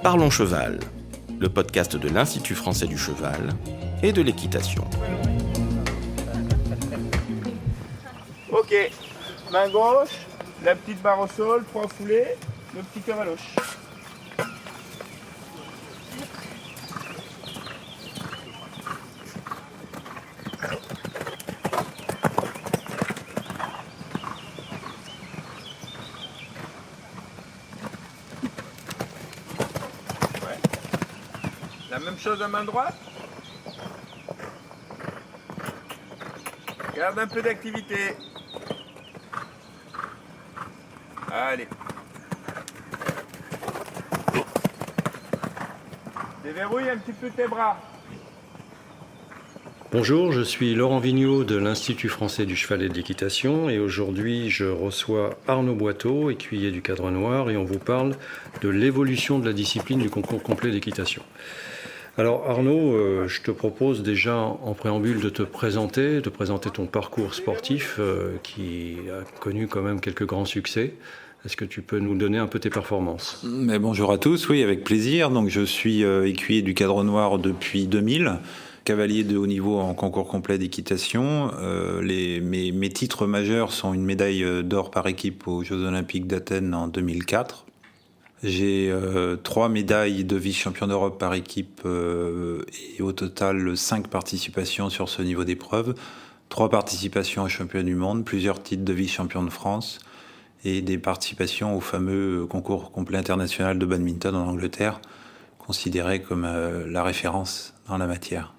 Parlons Cheval, le podcast de l'Institut français du cheval et de l'équitation. Ok, main gauche, la petite barre au sol, 3 foulées, le petit cœur à l'auche. La même chose à main droite. Garde un peu d'activité. Allez. Déverrouille un petit peu tes bras. Bonjour, je suis Laurent Vigneault de l'Institut français du cheval et de l'équitation et aujourd'hui je reçois Arnaud Boiteau, écuyer du Cadre Noir, et on vous parle de l'évolution de la discipline du concours complet d'équitation. Alors Arnaud, je te propose déjà en préambule de présenter ton parcours sportif qui a connu quand même quelques grands succès. Est-ce que tu peux nous donner un peu tes performances ? Mais bonjour à tous, oui, avec plaisir. Donc, je suis écuyer du Cadre Noir depuis 2000, cavalier de haut niveau en concours complet d'équitation. Mes titres majeurs sont une médaille d'or par équipe aux Jeux Olympiques d'Athènes en 2004. J'ai 3 médailles de vice-champion d'Europe par équipe et au total 5 participations sur ce niveau d'épreuve. 3 participations aux championnats du monde, plusieurs titres de vice-champion de France et des participations au fameux concours complet international de badminton en Angleterre, considéré comme la référence dans la matière.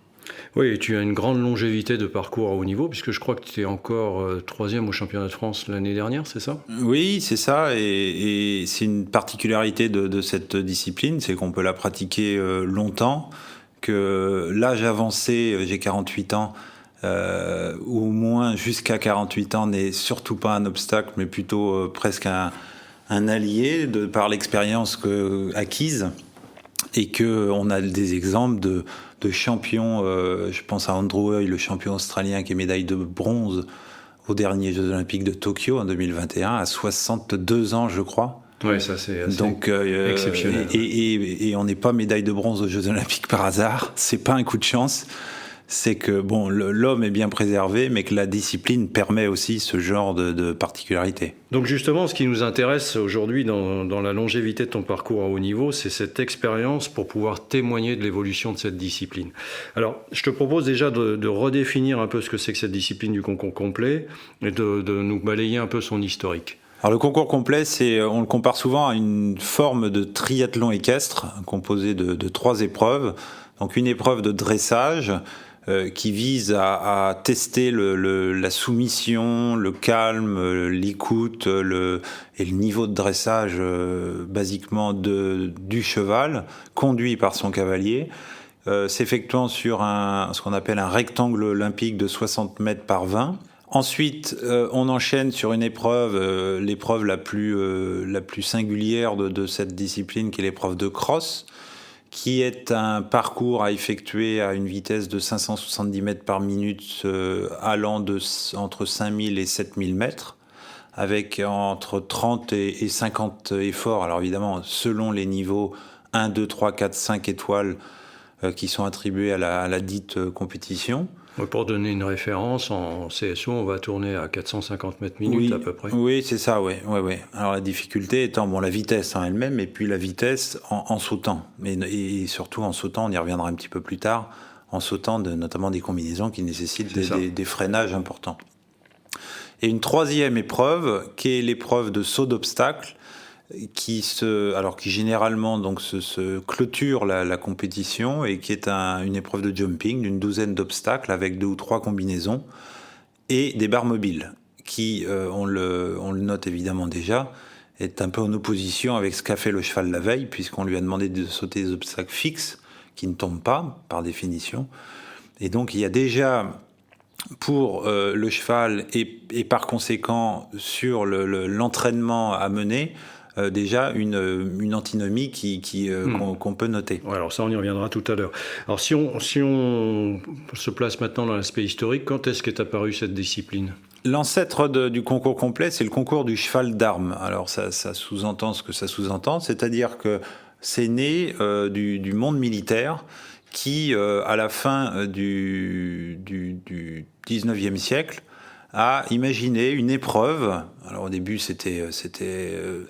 Oui, et tu as une grande longévité de parcours à haut niveau, puisque je crois que tu es encore 3e au championnat de France l'année dernière, c'est ça ? Oui, c'est ça, et c'est une particularité de cette discipline, c'est qu'on peut la pratiquer longtemps, que l'âge avancé, j'ai 48 ans, ou au moins jusqu'à 48 ans n'est surtout pas un obstacle, mais plutôt presque un allié par l'expérience acquise, et qu'on a des exemples de champions, je pense à Andrew Hoy, le champion australien qui est médaille de bronze aux derniers Jeux Olympiques de Tokyo en 2021, à 62 ans je crois. Oui, ça c'est assez exceptionnel. Et on n'est pas médaille de bronze aux Jeux Olympiques par hasard, c'est pas un coup de chance. C'est que bon, l'homme est bien préservé, mais que la discipline permet aussi ce genre de particularité. Donc justement, ce qui nous intéresse aujourd'hui dans la longévité de ton parcours à haut niveau, c'est cette expérience pour pouvoir témoigner de l'évolution de cette discipline. Alors, je te propose déjà de redéfinir un peu ce que c'est que cette discipline du concours complet et de nous balayer un peu son historique. Alors le concours complet, on le compare souvent à une forme de triathlon équestre composé de 3 épreuves. Donc une épreuve de dressage qui vise à tester la soumission, le calme, l'écoute et le niveau de dressage basiquement du cheval, conduit par son cavalier, s'effectuant sur ce qu'on appelle un rectangle olympique de 60 mètres par 20. Ensuite, on enchaîne sur une épreuve, l'épreuve la plus singulière de cette discipline, qui est l'épreuve de cross, qui est un parcours à effectuer à une vitesse de 570 mètres par minute, allant entre 5000 et 7000 mètres, avec entre 30 et 50 efforts. Alors évidemment, selon les niveaux 1, 2, 3, 4, 5 étoiles qui sont attribués à la dite compétition. Pour donner une référence, en CSO, on va tourner à 450 mètres minutes à peu près. Oui, c'est ça, oui. Alors la difficulté étant la vitesse en elle-même, et puis la vitesse en sautant. Et surtout en sautant, on y reviendra un petit peu plus tard, en sautant notamment des combinaisons qui nécessitent des freinages importants. Et une 3e épreuve, qui est l'épreuve de saut d'obstacle, qui généralement donc se clôture la compétition, et qui est une épreuve de jumping d'une 12aine d'obstacles avec 2 ou 3 combinaisons et des barres mobiles qui, on le note évidemment déjà, est un peu en opposition avec ce qu'a fait le cheval la veille, puisqu'on lui a demandé de sauter des obstacles fixes qui ne tombent pas par définition. Et donc il y a déjà pour le cheval et par conséquent sur l'entraînement à mener, déjà une antinomie qu'on peut noter. Ouais, alors ça, on y reviendra tout à l'heure. Alors si on se place maintenant dans l'aspect historique, quand est-ce qu'est apparue cette discipline ? L'ancêtre du concours complet, c'est le concours du cheval d'armes. Alors ça sous-entend ce que ça sous-entend, c'est-à-dire que c'est né du monde militaire qui, à la fin du 19e siècle, a imaginé une épreuve. Alors au début, c'était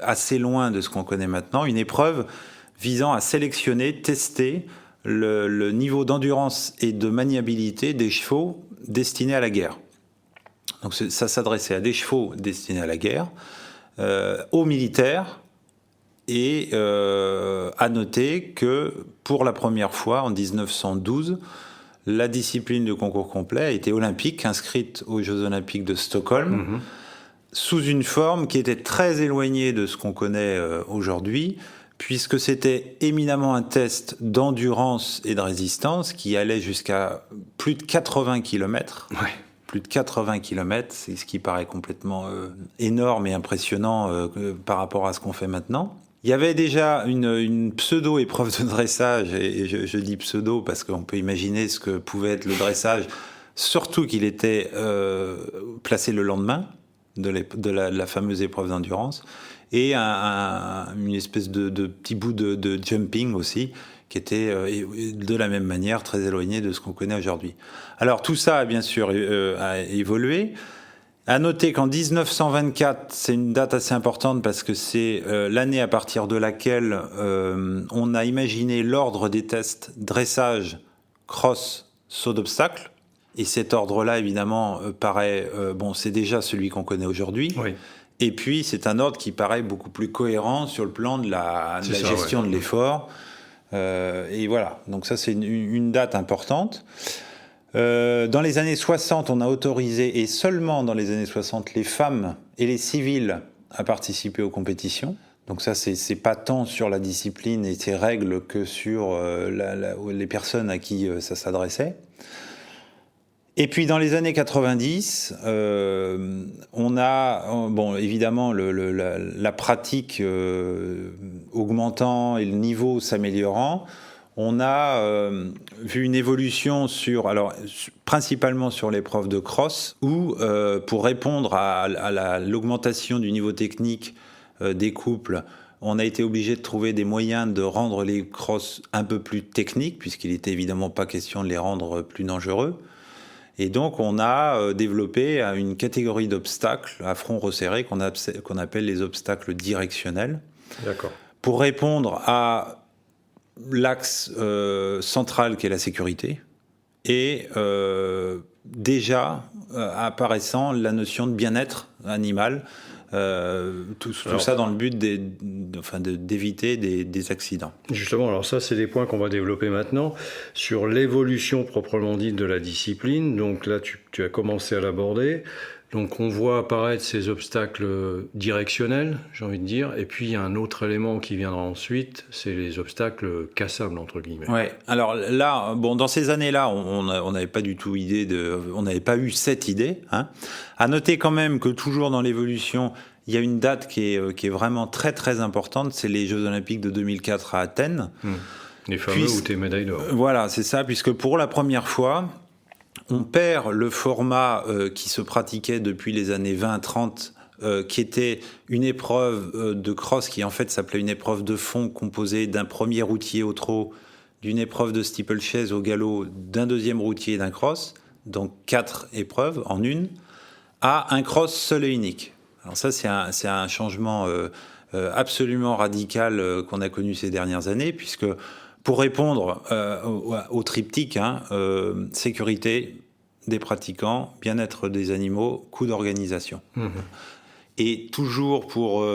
assez loin de ce qu'on connaît maintenant, une épreuve visant à sélectionner, tester le niveau d'endurance et de maniabilité des chevaux destinés à la guerre. Donc ça s'adressait à des chevaux destinés à la guerre, aux militaires, et à noter que pour la première fois, en 1912, la discipline de concours complet a été olympique, inscrite aux Jeux olympiques de Stockholm, sous une forme qui était très éloignée de ce qu'on connaît aujourd'hui, puisque c'était éminemment un test d'endurance et de résistance qui allait jusqu'à plus de 80 km. Ouais. Plus de 80 km, c'est ce qui paraît complètement énorme et impressionnant par rapport à ce qu'on fait maintenant. Il y avait déjà une pseudo-épreuve de dressage, et je dis pseudo parce qu'on peut imaginer ce que pouvait être le dressage, surtout qu'il était placé le lendemain de la fameuse épreuve d'endurance, et une espèce de petit bout de jumping aussi, qui était de la même manière très éloigné de ce qu'on connaît aujourd'hui. Alors tout ça, bien sûr, a évolué. À noter qu'en 1924, c'est une date assez importante parce que c'est l'année à partir de laquelle on a imaginé l'ordre des tests dressage, cross, saut d'obstacle. Et cet ordre-là, évidemment, paraît... c'est déjà celui qu'on connaît aujourd'hui. Oui. Et puis, c'est un ordre qui paraît beaucoup plus cohérent sur le plan de la gestion de l'effort. Et voilà, donc ça, c'est une date importante. Dans les années 60, on a autorisé, et seulement dans les années 60, les femmes et les civils à participer aux compétitions. Donc ça, c'est pas tant sur la discipline et ses règles que sur les personnes à qui ça s'adressait. Et puis dans les années 90, on a, évidemment, la pratique augmentant et le niveau s'améliorant. On a vu une évolution principalement sur l'épreuve de cross, où pour répondre à l'augmentation du niveau technique des couples, on a été obligé de trouver des moyens de rendre les crosses un peu plus techniques, puisqu'il n'était évidemment pas question de les rendre plus dangereux. Et donc on a développé une catégorie d'obstacles à front resserré qu'on appelle les obstacles directionnels. D'accord. Pour répondre à l'axe central qui est la sécurité, et déjà apparaissant la notion de bien-être animal, tout ça dans le but d'éviter des accidents. Justement, alors ça, c'est des points qu'on va développer maintenant sur l'évolution proprement dite de la discipline. Donc là, tu as commencé à l'aborder. Donc on voit apparaître ces obstacles directionnels, j'ai envie de dire, et puis il y a un autre élément qui viendra ensuite, c'est les obstacles cassables, entre guillemets. Ouais. Alors là, dans ces années-là, on n'avait pas du tout on n'avait pas eu cette idée. À noter quand même que toujours dans l'évolution, il y a une date qui est vraiment très très importante, c'est les Jeux Olympiques de 2004 à Athènes. Les fameux où tu es médaille d'or. Voilà, c'est ça, puisque pour la première fois, on perd le format qui se pratiquait depuis les années 20-30, qui était une épreuve de cross qui en fait s'appelait une épreuve de fond composée d'un premier routier au trot, d'une épreuve de steeplechase au galop, d'un deuxième routier et d'un cross, donc 4 épreuves en une, à un cross seul et unique. Alors ça, c'est un changement absolument radical qu'on a connu ces dernières années, puisque pour répondre au triptyque, sécurité des pratiquants, bien-être des animaux, coût d'organisation. Et toujours pour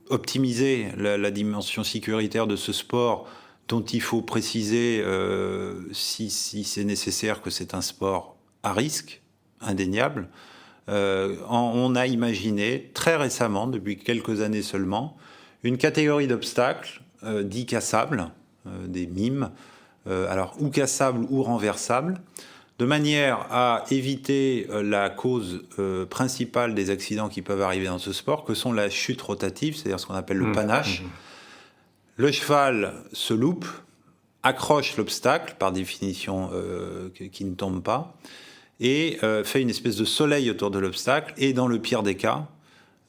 optimiser la dimension sécuritaire de ce sport, dont il faut préciser, si c'est nécessaire, que c'est un sport à risque, indéniable, on a imaginé très récemment, depuis quelques années seulement, une catégorie d'obstacles dits cassables, des mimes, alors ou cassables ou renversables, de manière à éviter la cause principale des accidents qui peuvent arriver dans ce sport, que sont la chute rotative, c'est-à-dire ce qu'on appelle le panache. Le cheval se loupe, accroche l'obstacle, par définition qui ne tombe pas, et fait une espèce de soleil autour de l'obstacle, et dans le pire des cas,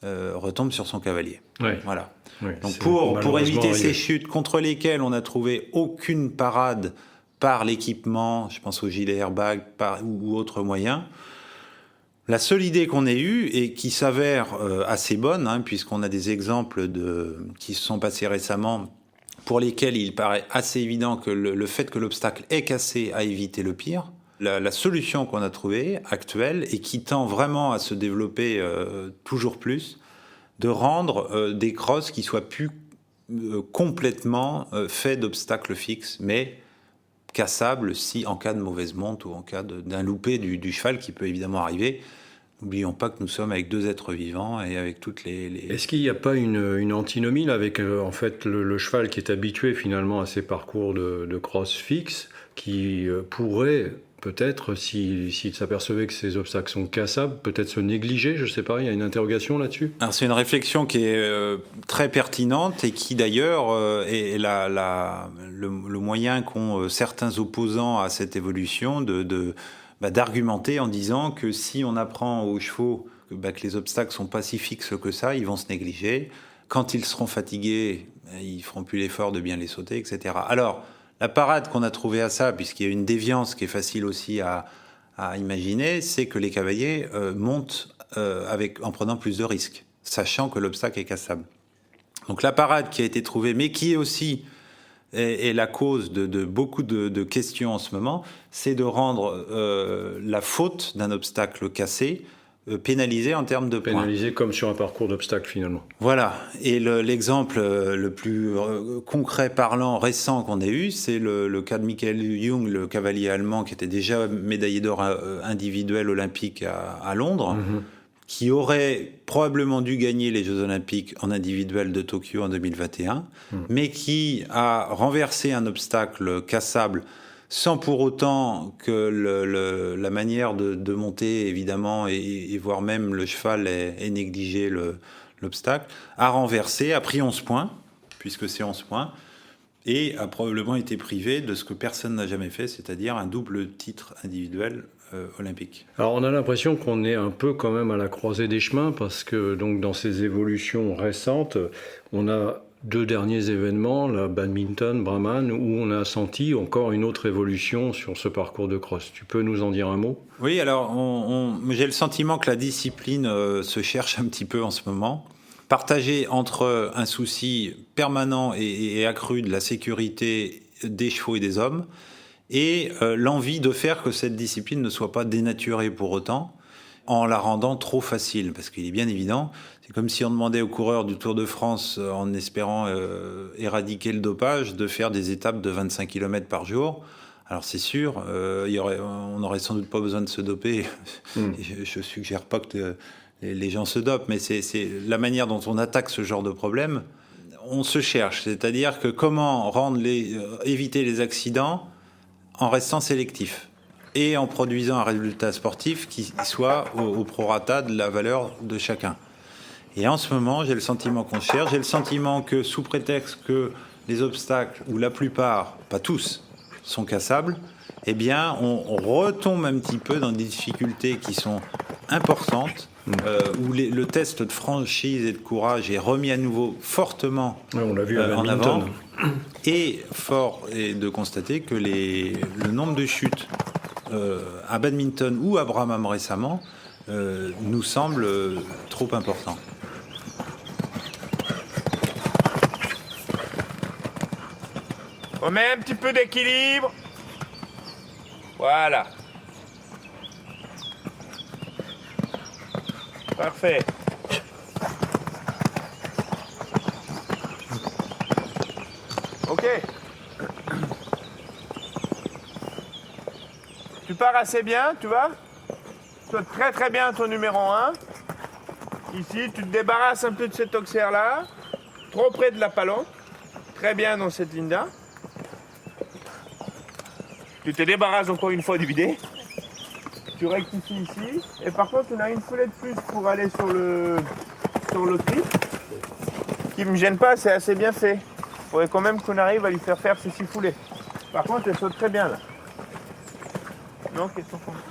retombe sur son cavalier. Ouais. Voilà. Oui, Donc c'est pour malheureusement éviter arrivé. ces chutes contre lesquelles on n'a trouvé aucune parade par l'équipement, je pense aux gilets airbag ou autres moyens, la seule idée qu'on ait eue et qui s'avère assez bonne, puisqu'on a des exemples qui se sont passés récemment pour lesquels il paraît assez évident que le fait que l'obstacle est cassé a évité le pire. La solution qu'on a trouvée, actuelle, et qui tend vraiment à se développer toujours plus, de rendre des crosses qui soient plus complètement faits d'obstacles fixes, mais cassables si en cas de mauvaise monte ou en cas d'un loupé du cheval qui peut évidemment arriver. N'oublions pas que nous sommes avec 2 êtres vivants et avec toutes les... Est-ce qu'il n'y a pas une antinomie là, avec en fait le cheval qui est habitué finalement à ces parcours de cross fixe, qui pourrait peut-être, s'il s'apercevait que ces obstacles sont cassables, peut-être se négliger, je ne sais pas, il y a une interrogation là-dessus? Alors c'est une réflexion qui est très pertinente et qui d'ailleurs est le moyen qu'ont certains opposants à cette évolution d'argumenter en disant que si on apprend aux chevaux que les obstacles sont pas si fixes que ça, ils vont se négliger. Quand ils seront fatigués, ils feront plus l'effort de bien les sauter, etc. Alors, la parade qu'on a trouvée à ça, puisqu'il y a une déviance qui est facile aussi à imaginer, c'est que les cavaliers montent en prenant plus de risques, sachant que l'obstacle est cassable. Donc la parade qui a été trouvée, mais qui est aussi est la cause de beaucoup de questions en ce moment, c'est de rendre la faute d'un obstacle cassé pénalisée en termes de points. Pénalisé comme sur un parcours d'obstacles finalement. Voilà. Et l'exemple le plus concret, parlant, récent qu'on ait eu, c'est le cas de Michael Jung, le cavalier allemand qui était déjà médaillé d'or individuel olympique à Londres, qui aurait probablement dû gagner les Jeux Olympiques en individuel de Tokyo en 2021, mais qui a renversé un obstacle cassable sans pour autant que la manière de monter, évidemment, et voire même le cheval ait négligé l'obstacle, a renversé, a pris 11 points, puisque c'est 11 points, et a probablement été privé de ce que personne n'a jamais fait, c'est-à-dire un double titre individuel olympique. Alors on a l'impression qu'on est un peu quand même à la croisée des chemins parce que donc dans ces évolutions récentes, on a 2 derniers événements, la badminton, Brahman, où on a senti encore une autre évolution sur ce parcours de cross. Tu peux nous en dire un mot? Oui, alors j'ai le sentiment que la discipline se cherche un petit peu en ce moment, partagée entre un souci permanent et accru de la sécurité des chevaux et des hommes, et l'envie de faire que cette discipline ne soit pas dénaturée pour autant, en la rendant trop facile. Parce qu'il est bien évident, c'est comme si on demandait aux coureurs du Tour de France, en espérant éradiquer le dopage, de faire des étapes de 25 km par jour. Alors c'est sûr, on n'aurait sans doute pas besoin de se doper. Je suggère pas que les gens se dopent, mais c'est la manière dont on attaque ce genre de problème. On se cherche, c'est-à-dire que comment éviter les accidents en restant sélectif et en produisant un résultat sportif qui soit au prorata de la valeur de chacun. Et en ce moment, j'ai le sentiment qu'on cherche, j'ai le sentiment que sous prétexte que les obstacles, ou la plupart, pas tous, sont cassables, eh bien, on retombe un petit peu dans des difficultés qui sont importantes, où le test de franchise et de courage est remis à nouveau fortement on l'a vu à en avant. badminton. Et fort est de constater que le nombre de chutes à badminton ou à Brahman récemment nous semble trop important. On met un petit peu d'équilibre. Voilà. Parfait. Ok. Tu pars assez bien, tu vois? Saute très très bien ton numéro 1. Ici, tu te débarrasses un peu de cet auxerre-là. Trop près de la palanque. Très bien dans cette ligne-là. Tu te débarrasses encore une fois du bidet. Tu rectifies ici. Et par contre, on a une foulée de plus pour aller sur le clip. Qui ne me gêne pas, c'est assez bien fait. Il faudrait quand même qu'on arrive à lui faire ces 6 foulées. Par contre, elle saute très bien là. Non, question pour moi.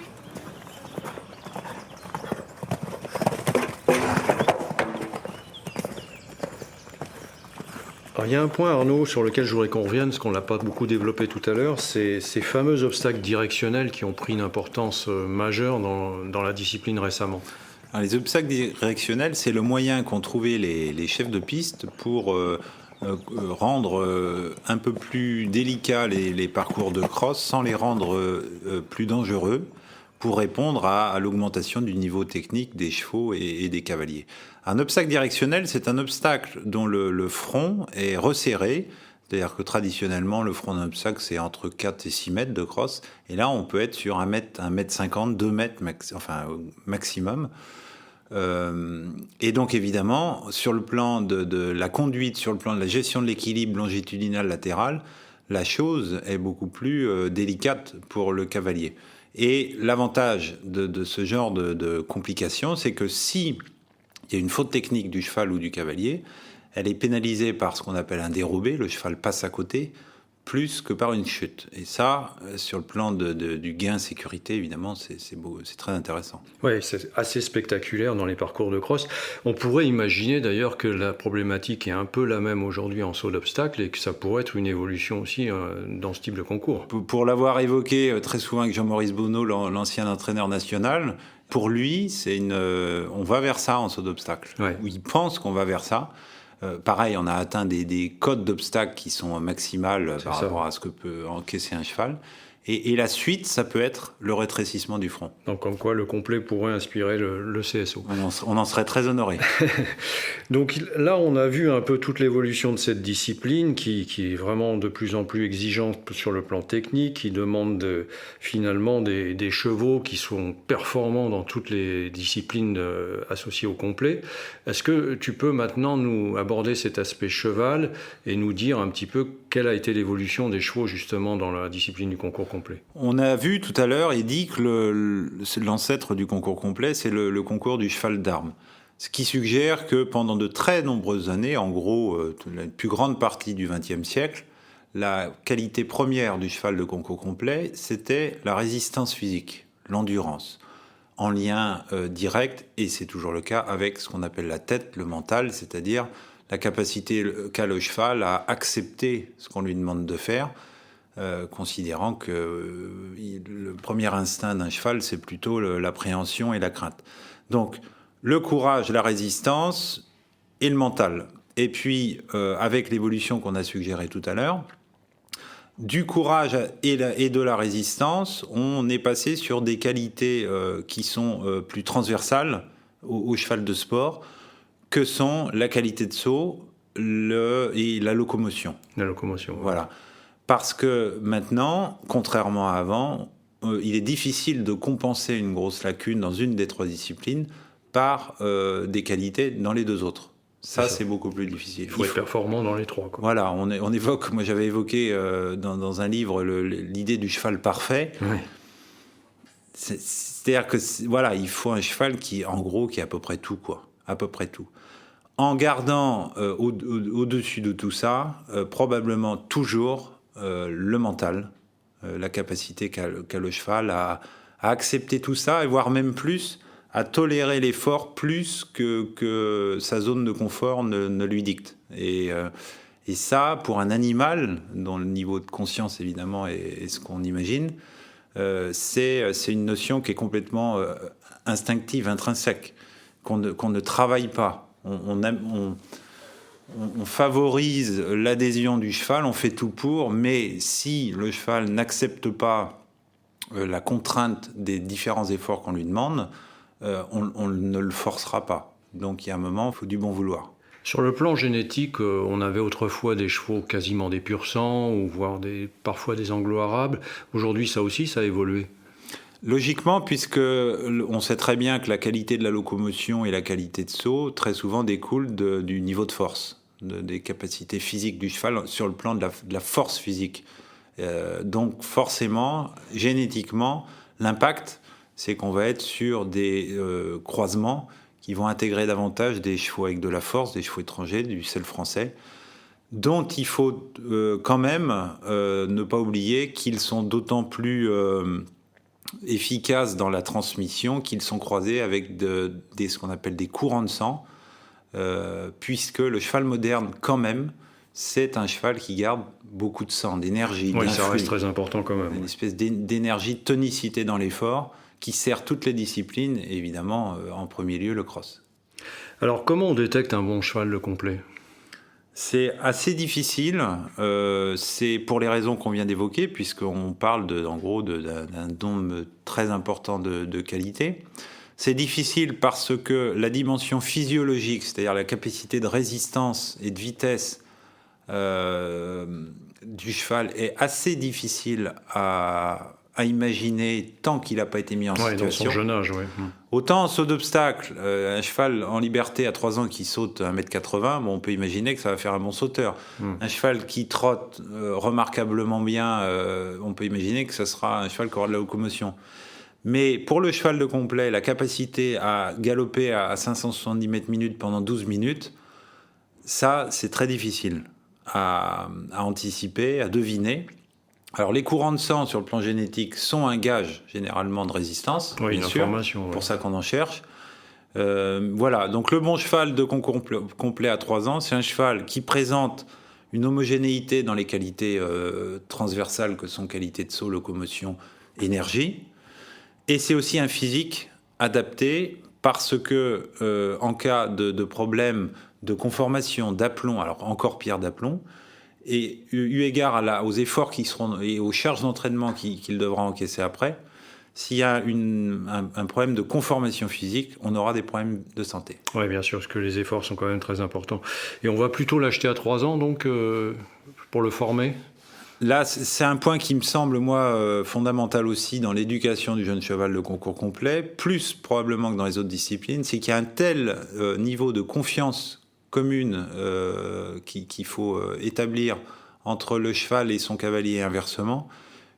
Alors, il y a un point, Arnaud, sur lequel je voudrais qu'on revienne, parce qu'on ne l'a pas beaucoup développé tout à l'heure, c'est ces fameux obstacles directionnels qui ont pris une importance majeure dans la discipline récemment. Alors, les obstacles directionnels, c'est le moyen qu'ont trouvé les chefs de piste pour rendre un peu plus délicats les parcours de cross sans les rendre plus dangereux pour répondre à l'augmentation du niveau technique des chevaux et des cavaliers. Un obstacle directionnel, c'est un obstacle dont le front est resserré, c'est-à-dire que traditionnellement, le front d'un obstacle, c'est entre 4 et 6 mètres de crosse, et là, on peut être sur 1 mètre 50, 2 mètres maximum. Et donc, évidemment, sur le plan de la conduite, sur le plan de la gestion de l'équilibre longitudinal latéral, la chose est beaucoup plus délicate pour le cavalier. Et l'avantage de ce genre de complications, c'est que si il y a une faute technique du cheval ou du cavalier, elle est pénalisée par ce qu'on appelle un dérobé, le cheval passe à côté, plus que par une chute. Et ça, sur le plan du gain sécurité, évidemment, c'est beau, c'est très intéressant. Oui, c'est assez spectaculaire dans les parcours de cross. On pourrait imaginer d'ailleurs que la problématique est un peu la même aujourd'hui en saut d'obstacle et que ça pourrait être une évolution aussi dans ce type de concours. Pour l'avoir évoqué très souvent avec Jean-Maurice Bonneau, l'ancien entraîneur national, pour lui, on va vers ça en saut d'obstacle. Ouais. Il pense qu'on va vers ça. Pareil, on a atteint des codes d'obstacles qui sont maximales par rapport à ce que peut encaisser un cheval. Et la suite, ça peut être le rétrécissement du front. Donc comme quoi le complet pourrait inspirer le CSO. On en serait très honoré. Donc là, on a vu un peu toute l'évolution de cette discipline qui est vraiment de plus en plus exigeante sur le plan technique, qui demande finalement des chevaux qui sont performants dans toutes les disciplines associées au complet. Est-ce que tu peux maintenant nous aborder cet aspect cheval et nous dire un petit peu quelle a été l'évolution des chevaux justement dans la discipline du concours complet? On a vu tout à l'heure et dit que l'ancêtre du concours complet, c'est le concours du cheval d'armes. Ce qui suggère que pendant de très nombreuses années, en gros la plus grande partie du XXe siècle, la qualité première du cheval de concours complet, c'était la résistance physique, l'endurance, en lien direct, et c'est toujours le cas, avec ce qu'on appelle la tête, le mental, c'est-à-dire la capacité qu'a le cheval à accepter ce qu'on lui demande de faire, considérant que le premier instinct d'un cheval, c'est plutôt l'appréhension et la crainte. Donc, le courage, la résistance et le mental. Et puis, avec l'évolution qu'on a suggérée tout à l'heure, du courage et de la résistance, on est passé sur des qualités qui sont plus transversales au cheval de sport, que sont la qualité de saut et la locomotion. La locomotion. Voilà. Parce que maintenant, contrairement à avant, il est difficile de compenser une grosse lacune dans une des 3 disciplines par des qualités dans les 2 autres. Ça, c'est beaucoup plus difficile. Il faut être performant dans les 3. Quoi. Voilà, on évoque, moi j'avais évoqué dans un livre l'idée du cheval parfait. Oui. C'est-à-dire que voilà, il faut un cheval qui, en gros, qui a à peu près tout, quoi. À peu près tout. En gardant au-dessus de tout ça, probablement toujours le mental, la capacité qu'a le cheval à accepter tout ça, et voire même plus, à tolérer l'effort plus que sa zone de confort ne lui dicte. Et ça, pour un animal, dont le niveau de conscience, évidemment, est ce qu'on imagine, c'est une notion qui est complètement instinctive, intrinsèque, qu'on ne travaille pas. On favorise l'adhésion du cheval, on fait tout pour, mais si le cheval n'accepte pas la contrainte des différents efforts qu'on lui demande, on ne le forcera pas. Donc il y a un moment, il faut du bon vouloir. Sur le plan génétique, on avait autrefois des chevaux quasiment des pur sang, ou voire parfois des anglo-arabes. Aujourd'hui, ça aussi, ça a évolué. Logiquement, puisque on sait très bien que la qualité de la locomotion et la qualité de saut, très souvent, découlent du niveau de force, des capacités physiques du cheval sur le plan de la force physique. Donc forcément, génétiquement, l'impact, c'est qu'on va être sur des croisements qui vont intégrer davantage des chevaux avec de la force, des chevaux étrangers, du sel français, dont il faut quand même ne pas oublier qu'ils sont d'autant plus efficaces dans la transmission qu'ils sont croisés avec ce qu'on appelle des courants de sang, puisque le cheval moderne, quand même, c'est un cheval qui garde beaucoup de sang, d'énergie, Oui, ça d'influx, reste très important quand même. une espèce d'énergie, de tonicité dans l'effort qui sert toutes les disciplines, et évidemment en premier lieu le cross. Alors, comment on détecte un bon cheval de complet ? C'est assez difficile, c'est pour les raisons qu'on vient d'évoquer, puisqu'on parle en gros d'un nombre très important de qualités. C'est difficile parce que la dimension physiologique, c'est-à-dire la capacité de résistance et de vitesse du cheval est assez difficile à imaginer tant qu'il n'a pas été mis en situation. Dans son jeune âge, oui. Autant en saut d'obstacle, un cheval en liberté à 3 ans qui saute 1m80, on peut imaginer que ça va faire un bon sauteur. Un cheval qui trotte remarquablement bien, on peut imaginer que ça sera un cheval qui aura de la locomotion. Mais pour le cheval de complet, la capacité à galoper à 570 mètres minutes pendant 12 minutes, ça, c'est très difficile à anticiper, à deviner. Alors, les courants de sang sur le plan génétique sont un gage généralement de résistance, bien sûr, pour ça qu'on en cherche. Voilà, donc le bon cheval de concours complet à 3 ans, c'est un cheval qui présente une homogénéité dans les qualités transversales que sont qualité de saut, locomotion, énergie. Et c'est aussi un physique adapté parce que en cas de problème de conformation, d'aplomb, alors encore pire d'aplomb, et eu égard aux efforts qui seront et aux charges d'entraînement qu'il devra encaisser après, s'il y a un problème de conformation physique, on aura des problèmes de santé. Oui, bien sûr, parce que les efforts sont quand même très importants. Et on va plutôt l'acheter à 3 ans, donc, pour le former ? Là, c'est un point qui me semble, moi, fondamental aussi dans l'éducation du jeune cheval de concours complet, plus probablement que dans les autres disciplines, c'est qu'il y a un tel niveau de confiance commune qu'il faut établir entre le cheval et son cavalier et inversement,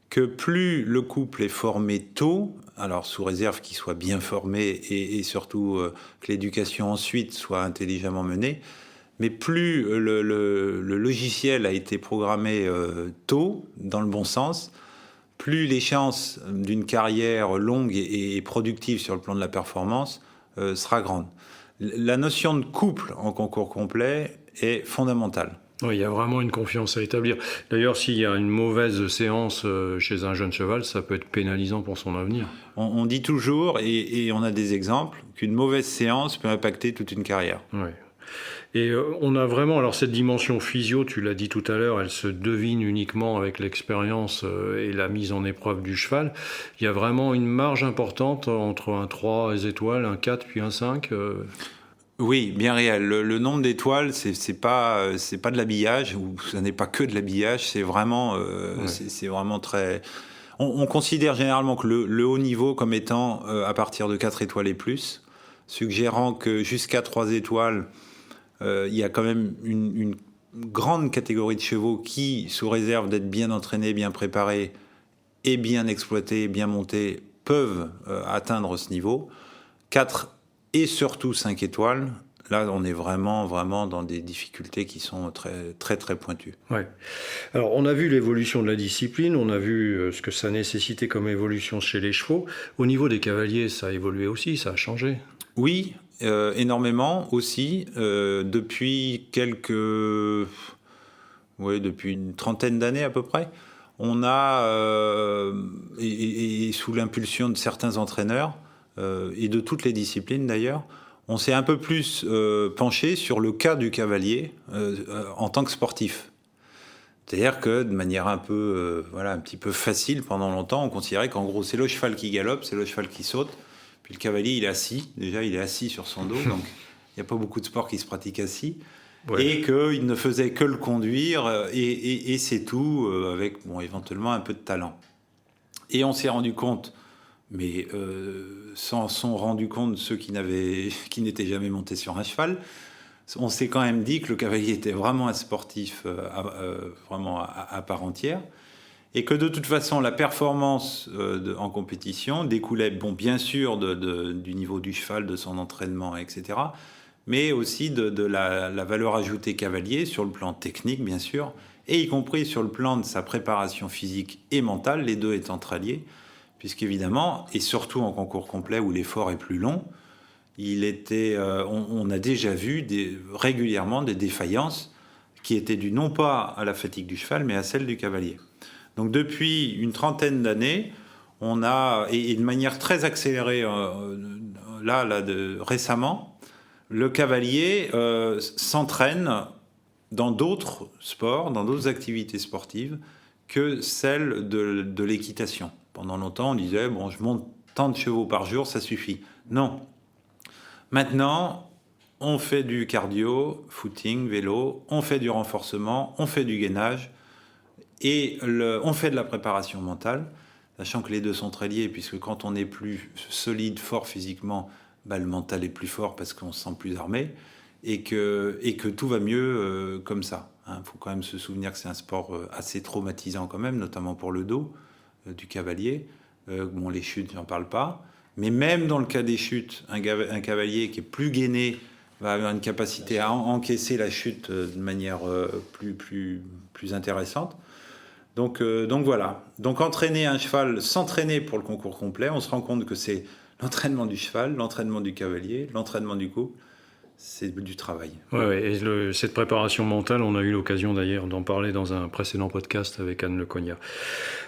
que plus le couple est formé tôt, alors sous réserve qu'il soit bien formé et surtout que l'éducation ensuite soit intelligemment menée, mais plus le logiciel a été programmé tôt, dans le bon sens, plus les chances d'une carrière longue et productive sur le plan de la performance sera grande. La notion de couple en concours complet est fondamentale. Oui, il y a vraiment une confiance à établir. D'ailleurs, s'il y a une mauvaise séance chez un jeune cheval, ça peut être pénalisant pour son avenir. On dit toujours, et on a des exemples, qu'une mauvaise séance peut impacter toute une carrière. Oui. Et on a vraiment, alors cette dimension physio, tu l'as dit tout à l'heure, elle se devine uniquement avec l'expérience et la mise en épreuve du cheval. Il y a vraiment une marge importante entre un 3 étoiles, un 4 puis un 5 Oui, bien réel. Le nombre d'étoiles, c'est pas de l'habillage, ou ça n'est pas que de l'habillage, c'est vraiment, c'est vraiment très... On considère généralement que le haut niveau comme étant à partir de 4 étoiles et plus, suggérant que jusqu'à 3 étoiles, il y a quand même une grande catégorie de chevaux qui, sous réserve d'être bien entraînés, bien préparés et bien exploités, bien montés, peuvent atteindre ce niveau. 4 et surtout 5 étoiles, là on est vraiment dans des difficultés qui sont très très très pointues. Ouais. Alors on a vu l'évolution de la discipline, on a vu ce que ça nécessitait comme évolution chez les chevaux. Au niveau des cavaliers, ça a évolué aussi, ça a changé. Oui, énormément aussi. Depuis depuis une trentaine d'années à peu près, on a, et sous l'impulsion de certains entraîneurs, et de toutes les disciplines d'ailleurs, on s'est un peu plus penché sur le cas du cavalier en tant que sportif. C'est-à-dire que de manière un petit peu facile, pendant longtemps, on considérait qu'en gros c'est le cheval qui galope, c'est le cheval qui saute, puis le cavalier il est assis, déjà il est assis sur son dos, donc il n'y a pas beaucoup de sports qui se pratiquent assis, et qu'il ne faisait que le conduire, et c'est tout, avec éventuellement un peu de talent. Et on s'est rendu compte, mais s'en sont rendus compte ceux qui n'étaient jamais montés sur un cheval, on s'est quand même dit que le cavalier était vraiment un sportif vraiment à part entière, et que de toute façon la performance en compétition découlait bien sûr du niveau du cheval, de son entraînement, etc., mais aussi de la valeur ajoutée cavalier sur le plan technique bien sûr, et y compris sur le plan de sa préparation physique et mentale, les deux étant alliés, puisqu'évidemment, et surtout en concours complet où l'effort est plus long, on a déjà vu régulièrement des défaillances qui était due non pas à la fatigue du cheval, mais à celle du cavalier. Donc depuis une trentaine d'années, on a, et de manière très accélérée, récemment, le cavalier s'entraîne dans d'autres sports, dans d'autres activités sportives que celles de l'équitation. Pendant longtemps, on disait, bon, je monte tant de chevaux par jour, ça suffit. Non. Maintenant, on fait du cardio, footing, vélo, on fait du renforcement, on fait du gainage et on fait de la préparation mentale, sachant que les deux sont très liés, puisque quand on est plus solide, fort physiquement, le mental est plus fort parce qu'on se sent plus armé et que tout va mieux comme ça. Faut quand même se souvenir que c'est un sport assez traumatisant quand même, notamment pour le dos du cavalier. Les chutes, j'en parle pas. Mais même dans le cas des chutes, un cavalier qui est plus gainé va avoir une capacité à encaisser la chute de manière plus intéressante. Donc voilà. Donc entraîner un cheval, s'entraîner pour le concours complet, on se rend compte que c'est l'entraînement du cheval, l'entraînement du cavalier, l'entraînement du couple, c'est du travail. Ouais, et cette préparation mentale, on a eu l'occasion d'ailleurs d'en parler dans un précédent podcast avec Anne Lecognat.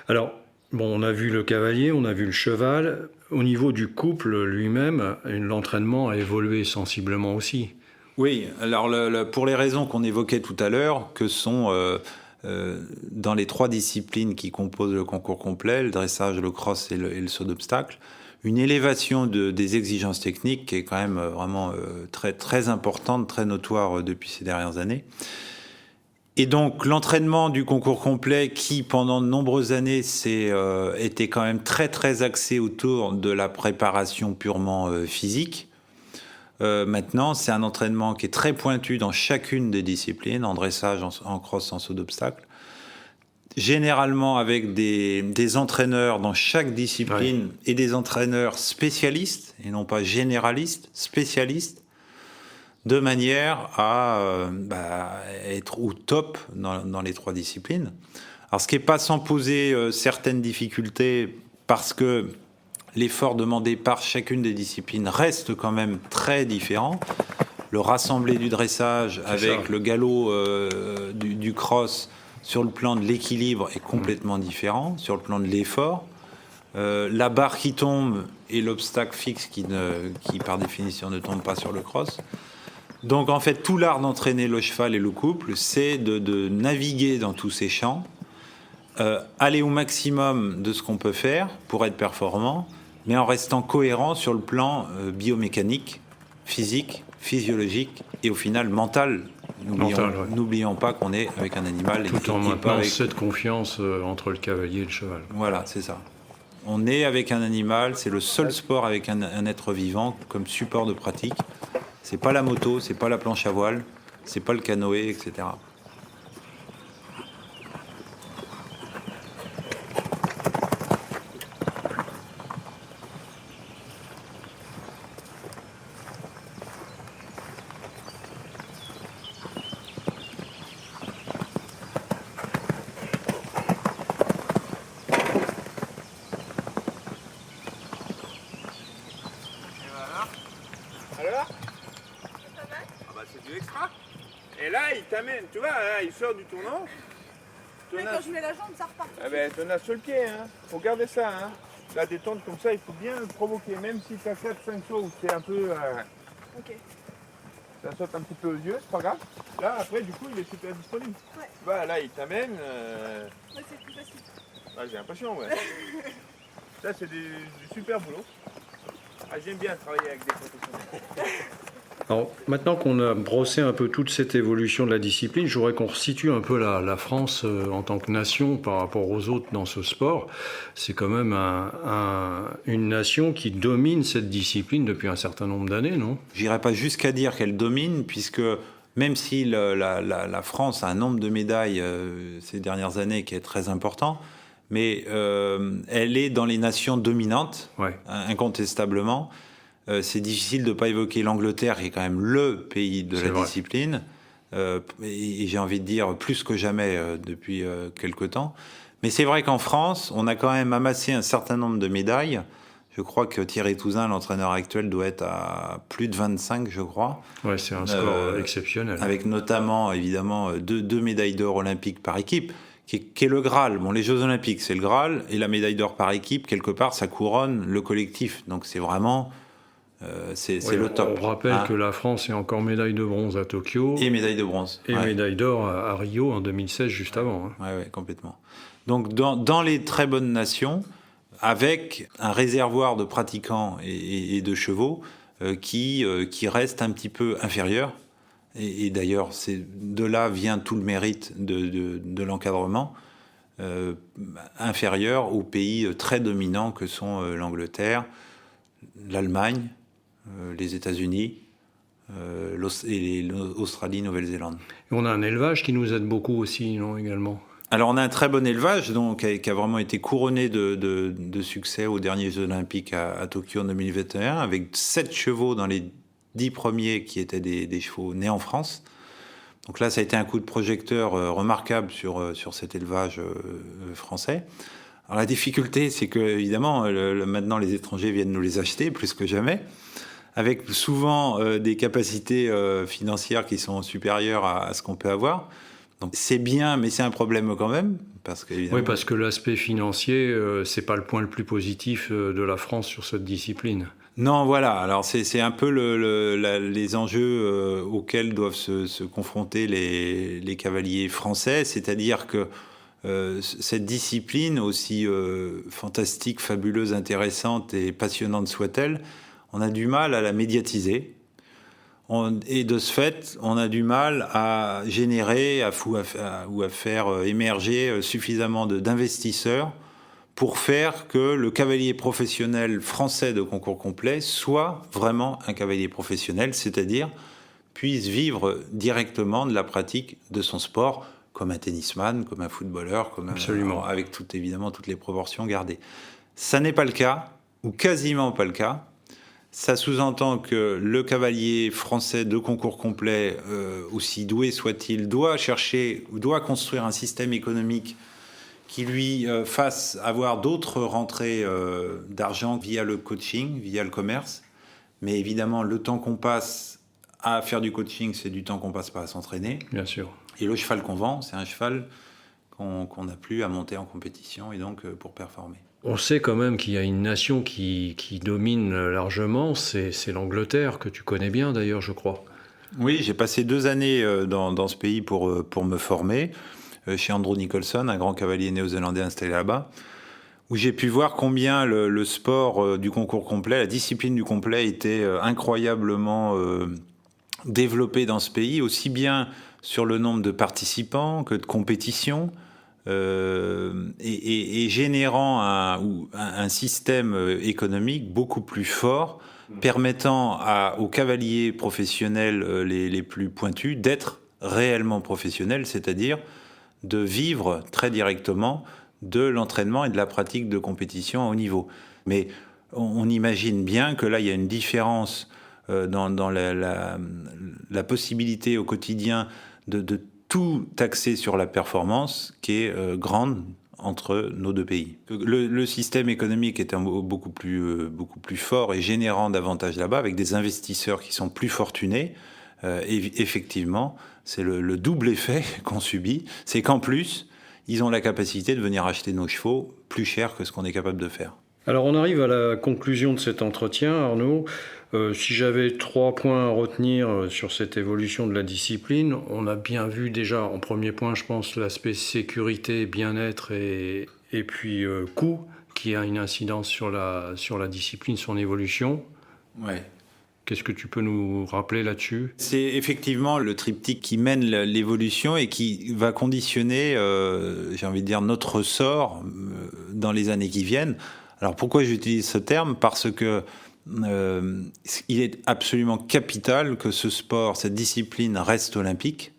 Alors, on a vu le cavalier, on a vu le cheval. Au niveau du couple lui-même, l'entraînement a évolué sensiblement aussi. Oui, alors pour les raisons qu'on évoquait tout à l'heure, que sont dans les 3 disciplines qui composent le concours complet, le dressage, le cross et le saut d'obstacle, une élévation des exigences techniques qui est quand même vraiment très, très importante, très notoire depuis ces dernières années. Et donc l'entraînement du concours complet qui, pendant de nombreuses années, était quand même très, très axé autour de la préparation purement physique. Maintenant, c'est un entraînement qui est très pointu dans chacune des disciplines, en dressage, en cross, en saut d'obstacle. Généralement avec des entraîneurs dans chaque discipline et des entraîneurs spécialistes, et non pas généralistes, spécialistes, de manière à être au top dans les 3 disciplines. Alors ce qui n'est pas sans poser certaines difficultés, parce que l'effort demandé par chacune des disciplines reste quand même très différent. Le rassemblé du dressage avec le galop du cross, sur le plan de l'équilibre, est complètement différent. Sur le plan de l'effort, la barre qui tombe et l'obstacle fixe qui par définition ne tombe pas sur le cross. Donc en fait, tout l'art d'entraîner le cheval et le couple, c'est de naviguer dans tous ces champs, aller au maximum de ce qu'on peut faire pour être performant, mais en restant cohérent sur le plan biomécanique, physique, physiologique et au final mental. N'oublions pas qu'on est avec un animal. Tout en maintenant cette confiance entre le cavalier et le cheval. Voilà, c'est ça. On est avec un animal, c'est le seul sport avec un être vivant comme support de pratique. C'est pas la moto, c'est pas la planche à voile, c'est pas le canoë, etc. Alors c'est du extra. Et là, il t'amène, tu vois, là, il sort du tournant. Quand je mets la jambe, ça repart. T'en as sur le pied, hein. Faut garder ça, hein. La détente comme ça, il faut bien le provoquer, même si tu as 4-5 sauts où c'est un peu... Ok. Ça saute un petit peu aux yeux, c'est pas grave. Là, après, du coup, il est super disponible. Ouais. Tu vois, là, il t'amène... Ouais, c'est plus facile. J'ai l'impression, ouais. Ça, c'est du super boulot. J'aime bien travailler avec des professionnels. Alors, maintenant qu'on a brossé un peu toute cette évolution de la discipline, je voudrais qu'on resitue un peu la France en tant que nation par rapport aux autres dans ce sport. C'est quand même une nation qui domine cette discipline depuis un certain nombre d'années, non ? J'irai pas jusqu'à dire qu'elle domine, puisque même si la France a un nombre de médailles ces dernières années qui est très important, mais elle est dans les nations dominantes, incontestablement. C'est difficile de ne pas évoquer l'Angleterre, qui est quand même le pays de la discipline, et j'ai envie de dire plus que jamais depuis quelque temps. Mais c'est vrai qu'en France, on a quand même amassé un certain nombre de médailles Je crois que Thierry Touzin, l'entraîneur actuel, doit être à plus de 25, je crois. Ouais, c'est un score exceptionnel. Avec notamment, évidemment, deux médailles d'or olympiques par équipe, qui est le Graal. Bon, les Jeux olympiques, c'est le Graal, et la médaille d'or par équipe, quelque part, ça couronne le collectif. Donc c'est vraiment... c'est le top. On rappelle que la France est encore médaille de bronze à Tokyo. Et médaille de bronze. Et médaille d'or à Rio en 2016, juste avant. Hein. Oui, complètement. Donc dans les très bonnes nations, avec un réservoir de pratiquants et de chevaux qui reste un petit peu inférieur. Et d'ailleurs, de là vient tout le mérite de l'encadrement, inférieur aux pays très dominants que sont l'Angleterre, l'Allemagne, les États-Unis et l'Australie, Nouvelle-Zélande. Et on a un élevage qui nous aide beaucoup aussi, non, également. Alors on a un très bon élevage donc, qui a vraiment été couronné de succès aux derniers Jeux olympiques à Tokyo en 2021, avec 7 chevaux dans les 10 premiers qui étaient des chevaux nés en France. Donc là, ça a été un coup de projecteur remarquable sur cet élevage français. Alors la difficulté, c'est que évidemment, maintenant les étrangers viennent nous les acheter plus que jamais, avec souvent des capacités financières qui sont supérieures à ce qu'on peut avoir. Donc c'est bien, mais c'est un problème quand même. Oui, parce que l'aspect financier, c'est pas le point le plus positif de la France sur cette discipline. Non, voilà. Alors c'est un peu les enjeux auxquels doivent se confronter les cavaliers français, c'est-à-dire que cette discipline, aussi fantastique, fabuleuse, intéressante et passionnante soit-elle, on a du mal à la médiatiser. Et de ce fait, on a du mal à générer ou à faire émerger suffisamment d'investisseurs pour faire que le cavalier professionnel français de concours complet soit vraiment un cavalier professionnel, c'est-à-dire puisse vivre directement de la pratique de son sport, comme un tennisman, comme un footballeur, Absolument. Avec évidemment toutes les proportions gardées. Ça n'est pas le cas, ou quasiment pas le cas. Ça sous-entend que le cavalier français de concours complet, aussi doué soit-il, doit construire un système économique qui lui fasse avoir d'autres rentrées d'argent via le coaching, via le commerce. Mais évidemment, le temps qu'on passe à faire du coaching, c'est du temps qu'on passe pas à s'entraîner. Bien sûr. Et le cheval qu'on vend, c'est un cheval qu'on n'a plus à monter en compétition et donc pour performer. On sait quand même qu'il y a une nation qui domine largement, c'est l'Angleterre, que tu connais bien d'ailleurs, je crois. Oui, j'ai passé 2 années dans ce pays pour me former, chez Andrew Nicholson, un grand cavalier néo-zélandais installé là-bas, où j'ai pu voir combien le sport du concours complet, la discipline du complet était incroyablement développée dans ce pays, aussi bien sur le nombre de participants que de compétitions, et générant un système économique beaucoup plus fort, permettant aux cavaliers professionnels les plus pointus d'être réellement professionnels, c'est-à-dire de vivre très directement de l'entraînement et de la pratique de compétition à haut niveau. Mais on imagine bien que là, il y a une différence dans la possibilité au quotidien de tout axé sur la performance qui est grande entre nos deux pays. Le système économique est beaucoup plus fort et générant davantage là-bas, avec des investisseurs qui sont plus fortunés. Et effectivement, c'est le double effet qu'on subit, c'est qu'en plus, ils ont la capacité de venir acheter nos chevaux plus cher que ce qu'on est capable de faire. Alors on arrive à la conclusion de cet entretien, Arnaud. Si j'avais 3 points à retenir sur cette évolution de la discipline, on a bien vu déjà, en premier point, je pense, l'aspect sécurité, bien-être et puis coût, qui a une incidence sur la discipline, son évolution. Ouais. Qu'est-ce que tu peux nous rappeler là-dessus ? C'est effectivement le triptyque qui mène l'évolution et qui va conditionner, j'ai envie de dire, notre sort dans les années qui viennent. Alors pourquoi j'utilise ce terme ? Parce que il est absolument capital que ce sport, cette discipline reste olympique.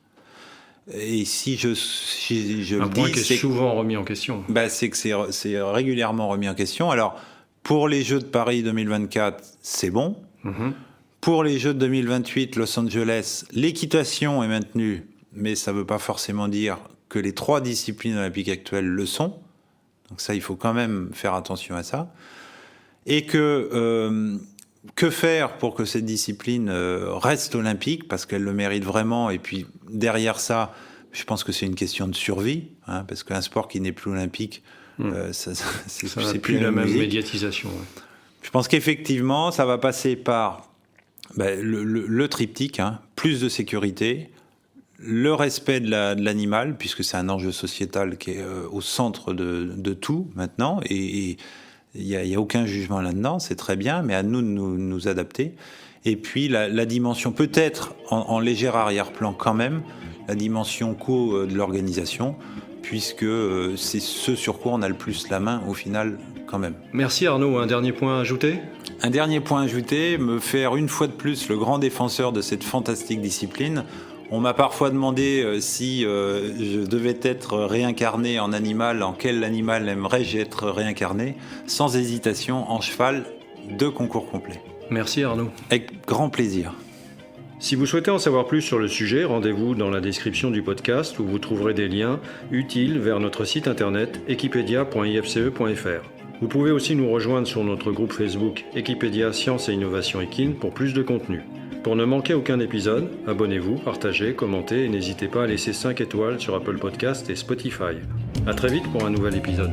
Et si je un point qui est souvent remis en question. C'est que c'est régulièrement remis en question. Alors pour les Jeux de Paris 2024, c'est bon. Mm-hmm. Pour les Jeux de 2028, Los Angeles, l'équitation est maintenue, mais ça ne veut pas forcément dire que les 3 disciplines olympiques actuelles le sont. Donc ça, il faut quand même faire attention à ça. Et que faire pour que cette discipline reste olympique, parce qu'elle le mérite vraiment. Et puis derrière ça, je pense que c'est une question de survie, hein, parce qu'un sport qui n'est plus olympique, c'est plus la même médiatisation. Ouais. Je pense qu'effectivement, ça va passer par le triptyque, hein, plus de sécurité, le respect de l'animal, puisque c'est un enjeu sociétal qui est au centre de tout maintenant, et il n'y a aucun jugement là-dedans, c'est très bien, mais à nous de nous adapter. Et puis la dimension, peut-être en léger arrière-plan quand même, la dimension co de l'organisation, puisque c'est ce sur quoi on a le plus la main au final quand même. Merci Arnaud, un dernier point à ajouter ? Un dernier point à ajouter, me faire une fois de plus le grand défenseur de cette fantastique discipline. On m'a parfois demandé si je devais être réincarné en animal, en quel animal aimerais-je être réincarné, sans hésitation, en cheval, 2 concours complets. Merci Arnaud. Avec grand plaisir. Si vous souhaitez en savoir plus sur le sujet, rendez-vous dans la description du podcast où vous trouverez des liens utiles vers notre site internet equipedia.ifce.fr. Vous pouvez aussi nous rejoindre sur notre groupe Facebook Equipedia Science et Innovation Equine pour plus de contenu. Pour ne manquer aucun épisode, abonnez-vous, partagez, commentez et n'hésitez pas à laisser 5 étoiles sur Apple Podcasts et Spotify. À très vite pour un nouvel épisode.